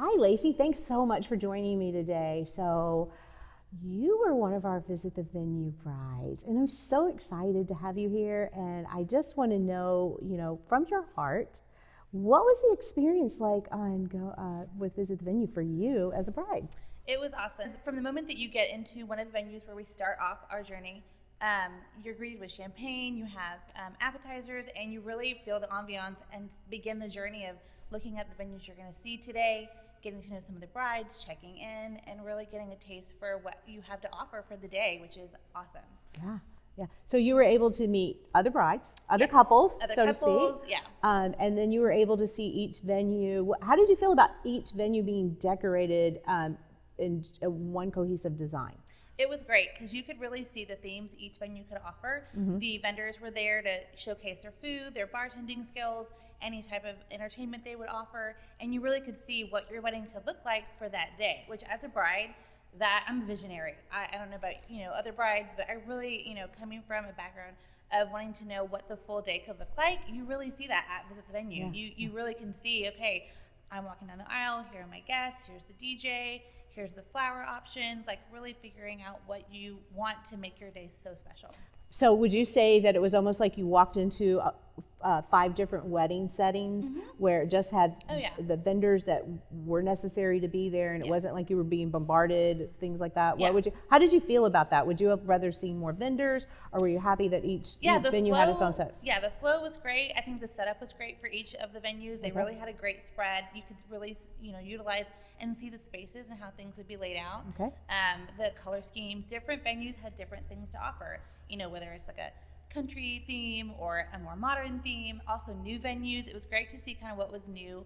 Hi, Lacey. Thanks so much for joining me today. So, you were one of our Visit the Venue brides, and I'm so excited to have you here. And I just want to know, from your heart, what was the experience like with Visit the Venue for you as a bride? It was awesome. From the moment that you get into one of the venues where we start off our journey, you're greeted with champagne, you have appetizers, and you really feel the ambiance and begin the journey of looking at the venues you're going to see today, getting to know some of the brides, checking in, and really getting a taste for what you have to offer for the day, which is awesome. Yeah, yeah. So you were able to meet other brides, other Yes, couples, other so to couples, speak. yeah. And then you were able to see each venue. How did you feel about each venue being decorated in one cohesive design? It was great because you could really see the themes each venue could offer. Mm-hmm. The vendors were there to showcase their food, their bartending skills, any type of entertainment they would offer, and you really could see what your wedding could look like for that day. Which, as a bride, that I'm a visionary. I don't know about other brides, but I really coming from a background of wanting to know what the full day could look like, you really see that at Visit the Venue. Yeah. You really can see, okay, I'm walking down the aisle, here are my guests, here's the DJ, here's the flower options, like really figuring out what you want to make your day so special. So would you say that it was almost like you walked into 5 different wedding settings where it just had Oh, yeah. the vendors that were necessary to be there, and it Yeah. wasn't like you were being bombarded, things like that? Yeah. How did you feel about that? Would you have rather seen more vendors, or were you happy that each venue had its own set? Yeah, the flow was great. I think the setup was great for each of the venues. They really had a great spread. You could really, utilize and see the spaces and how things would be laid out. Okay. The color schemes, different venues had different things to offer. Whether it's like a country theme or a more modern theme. Also new venues. It was great to see kind of what was new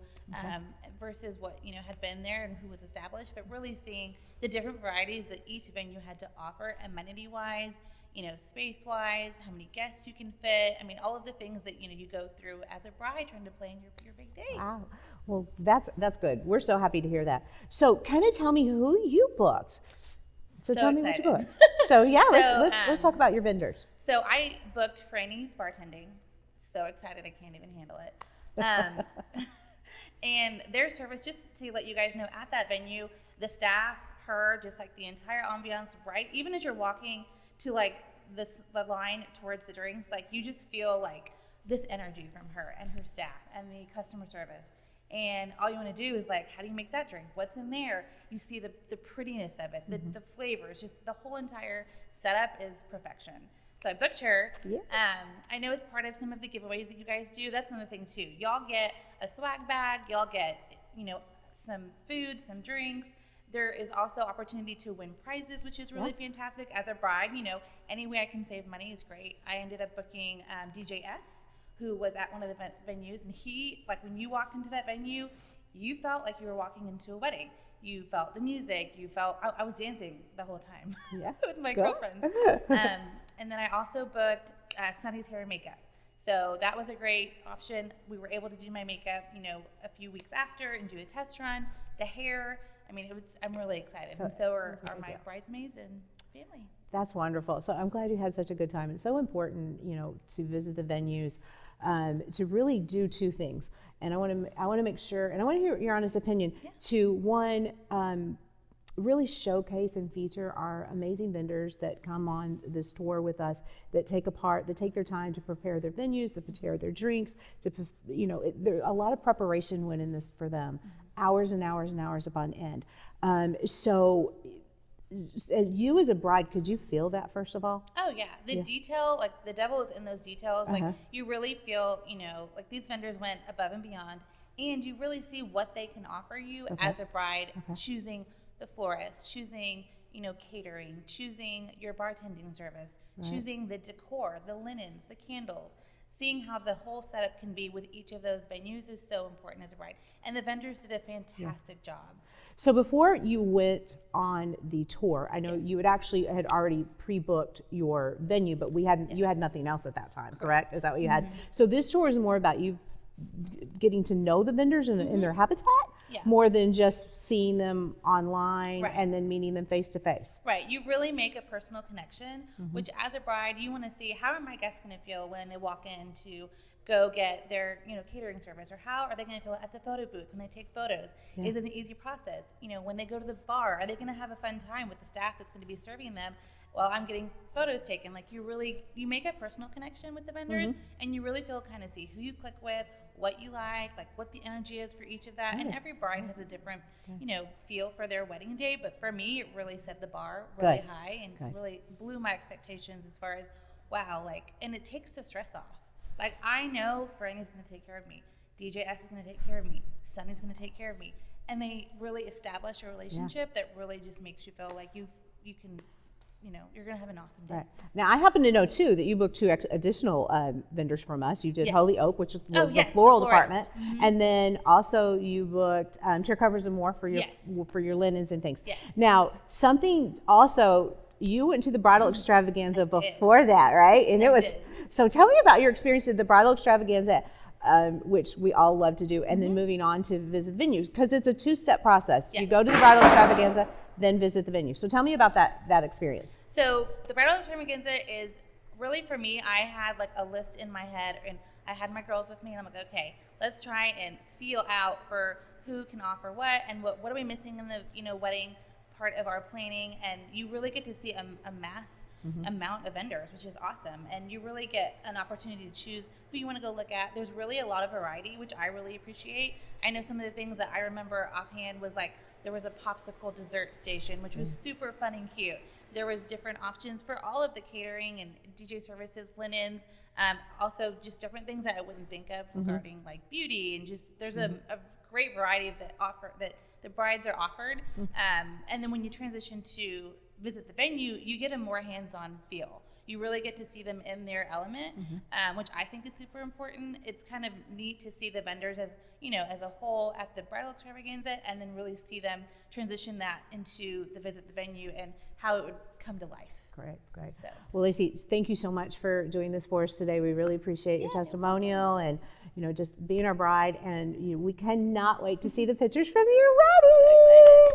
versus what had been there and who was established. But really seeing the different varieties that each venue had to offer, amenity-wise, space-wise, how many guests you can fit. I mean, all of the things that you go through as a bride trying to plan your big day. Wow. Well, that's good. We're so happy to hear that. So, kind of tell me who you booked. So tell me what you booked. So yeah, let's talk about your vendors. So I booked Franny's bartending. So excited, I can't even handle it. And their service, just to let you guys know, at that venue, the staff, just like the entire ambiance, right? Even as you're walking to like the line towards the drinks, like you just feel like this energy from her and her staff and the customer service. And all you want to do is like, how do you make that drink? What's in there? You see the prettiness of it, the flavors, just the whole entire setup is perfection. So I booked her. Yeah. I know as part of some of the giveaways that you guys do, that's another thing too. Y'all get a swag bag. Y'all get, some food, some drinks. There is also opportunity to win prizes, which is really fantastic. As a bride, any way I can save money is great. I ended up booking DJ S, who was at one of the venues, and he, like, when you walked into that venue, you felt like you were walking into a wedding. You felt the music. You felt I was dancing the whole time with my girlfriends. And then I also booked Sunny's hair and makeup. So that was a great option. We were able to do my makeup, a few weeks after and do a test run. The hair, I mean, I'm really excited. And so are my bridesmaids and family. That's wonderful. So I'm glad you had such a good time. It's so important, to visit the venues, to really do 2 things. And I want to make sure, and I want to hear your honest opinion. Yeah. To one, really showcase and feature our amazing vendors that come on this tour with us, that take their time to prepare their venues, to prepare their drinks, there a lot of preparation went in this for them, hours and hours and hours upon end. So you as a bride, could you feel that, first of all? Oh yeah, the detail, like the devil is in those details. Like you really feel, like these vendors went above and beyond, and you really see what they can offer you as a bride, choosing the florist, choosing, catering, choosing your bartending service, choosing the decor, the linens, the candles. Seeing how the whole setup can be with each of those venues is so important as a bride. And the vendors did a fantastic job. So before you went on the tour, I know you had already pre-booked your venue, but you had nothing else at that time, correct? Is that what you had? So this tour is more about you getting to know the vendors in their habitat, more than just seeing them online and then meeting them face to face. Right. You really make a personal connection, which as a bride, you want to see, how are my guests going to feel when they walk into go get their, catering service, or how are they going to feel at the photo booth when they take photos? Yeah. Is it an easy process? When they go to the bar, are they going to have a fun time with the staff that's going to be serving them while I'm getting photos taken? Like, you make a personal connection with the vendors, and you really feel kind of see who you click with, what you like what the energy is for each of that. And every bride has a different, feel for their wedding day. But for me, it really set the bar really high and really blew my expectations as far as, wow, and it takes the stress off. Like, I know Franny's going to take care of me. DJ S is going to take care of me. Sunny's going to take care of me. And they really establish a relationship that really just makes you feel like you can, you're going to have an awesome day. Right. Now, I happen to know, too, that you booked 2 additional vendors from us. You did Holy Oak, which was the floral department. And then also you booked chair covers and more for your linens and things. Yes. Now, something also, you went to the bridal extravaganza before that, right? And so tell me about your experience at the bridal extravaganza, which we all love to do, and then moving on to visit venues, because it's a 2-step process. Yes. You go to the bridal extravaganza, then visit the venue. So tell me about that experience. So the bridal extravaganza is really, for me, I had a list in my head, and I had my girls with me, and I'm like, okay, let's try and feel out for who can offer what, and what are we missing in the wedding part of our planning. And you really get to see a mass amount of vendors, which is awesome, and you really get an opportunity to choose who you want to go look at. There's really a lot of variety, which I really appreciate. I know some of the things that I remember offhand was there was a popsicle dessert station, which was super fun and cute. There was different options for all of the catering and DJ services, linens, also just different things that I wouldn't think of regarding beauty, and just there's a great variety of that the brides are offered. And then when you transition to visit the venue, you get a more hands-on feel. You really get to see them in their element, which I think is super important. It's kind of neat to see the vendors as a whole at the bridal extravaganza, and then really see them transition that into the visit the venue and how it would come to life. Great. So. Well, Lacey, thank you so much for doing this for us today. We really appreciate your testimonial and just being our bride, and we cannot wait to see the pictures from your wedding.